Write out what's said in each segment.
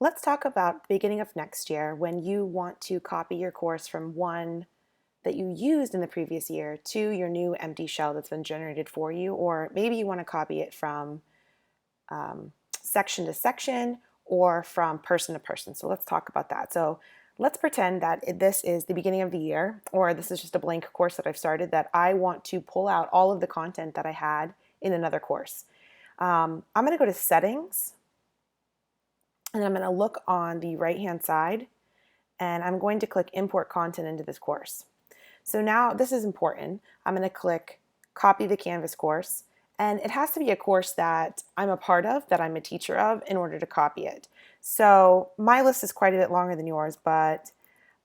Let's talk about the beginning of next year when you want to copy your course from one that you used in the previous year to your new empty shell that's been generated for you, or maybe you want to copy it from section to section or from person to person. So let's talk about that. So let's pretend that this is the beginning of the year, or this is just a blank course that I've started, that I want to pull out all of the content that I had in another course. I'm going to go to settings, and I'm going to look on the right hand side, and I'm going to click import content into this course. So now this is important. I'm going to click copy the Canvas course, and it has to be a course that I'm a part of, that I'm a teacher of, in order to copy it. So my list is quite a bit longer than yours, but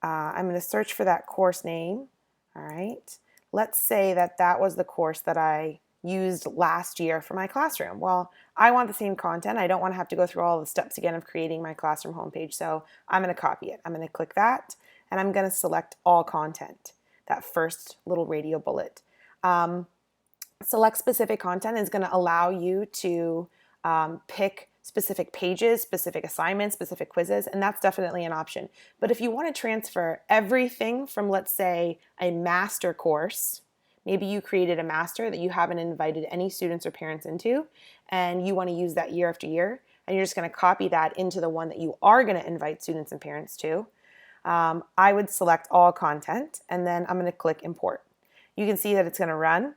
I'm going to search for that course name. All right. Let's say that that was the course that I used last year for my classroom. Well, I want the same content. I don't want to have to go through all the steps again of creating my classroom homepage. So I'm going to copy it. I'm going to click that, and I'm going to select all content, that first little radio bullet. Select specific content is going to allow you to pick specific pages, specific assignments, specific quizzes, and that's definitely an option. But if you want to transfer everything from, let's say, a master course, maybe you created a master that you haven't invited any students or parents into, and you want to use that year after year, and you're just going to copy that into the one that you are going to invite students and parents to, I would select all content, and then I'm going to click import. You can see that it's going to run.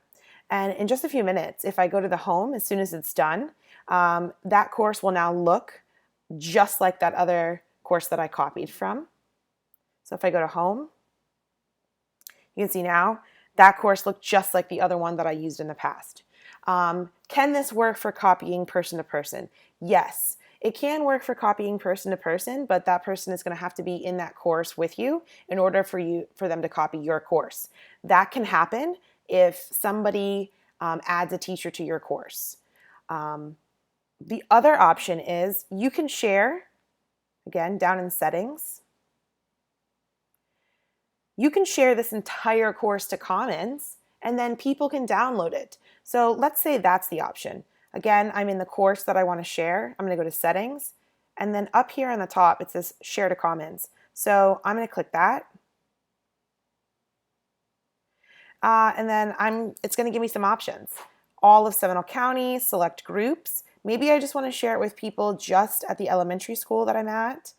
And in just a few minutes, if I go to the home, as soon as it's done, that course will now look just like that other course that I copied from. So if I go to home, you can see now that course looked just like the other one that I used in the past. Can this work for copying person to person? Yes. It can work for copying person to person, but that person is going to have to be in that course with you in order for them to copy your course. That can happen if somebody adds a teacher to your course. The other option is you can share, again, down in settings. You can share this entire course to Commons, and then people can download it. So let's say that's the option. Again, I'm in the course that I want to share. I'm going to go to settings, and then up here on the top it says share to Commons. So I'm going to click that. And then it's going to give me some options. All of Seminole County, select groups. Maybe I just want to share it with people just at the elementary school that I'm at.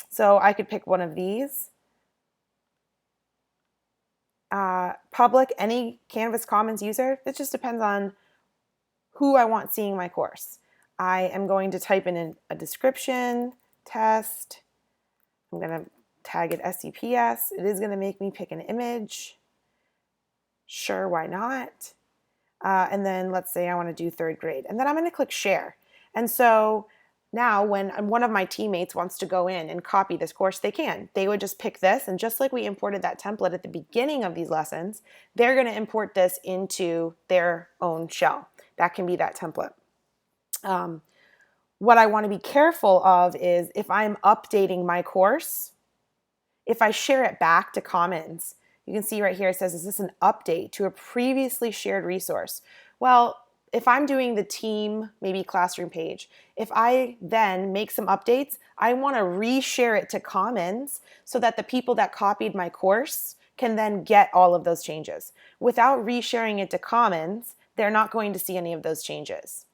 So I could pick one of these. Public, any Canvas Commons user. It just depends on who I want seeing my course. I am going to type in a description, test. I'm going to tag it SCPS. It is going to make me pick an image. Sure, why not? And then let's say I want to do third grade. And then I'm going to click share. And so now when one of my teammates wants to go in and copy this course, they can. They would just pick this, and just like we imported that template at the beginning of these lessons, they're going to import this into their own shell. That can be that template. What I want to be careful of is if I'm updating my course, if I share it back to Commons, you can see right here it says, is this an update to a previously shared resource? Well, if I'm doing the team, maybe classroom page, if I then make some updates, I want to reshare it to Commons so that the people that copied my course can then get all of those changes. Without resharing it to Commons, they're not going to see any of those changes.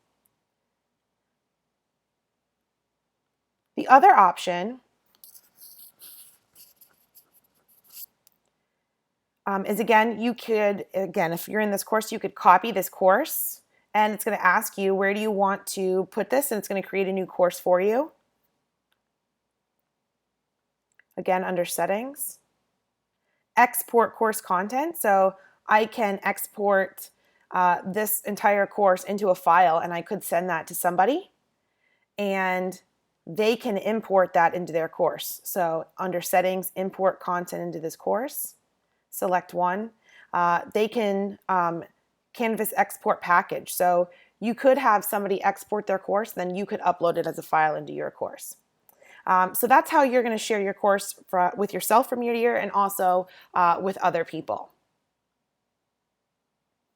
The other option is, again, if you're in this course, you could copy this course, and it's going to ask you, where do you want to put this? And it's going to create a new course for you. Again, under settings, export course content. So I can export this entire course into a file, and I could send that to somebody, and they can import that into their course. So under settings, import content into this course. Select one. They can Canvas export package. So you could have somebody export their course, then you could upload it as a file into your course. So that's how you're going to share your course with yourself from year to year, and also with other people.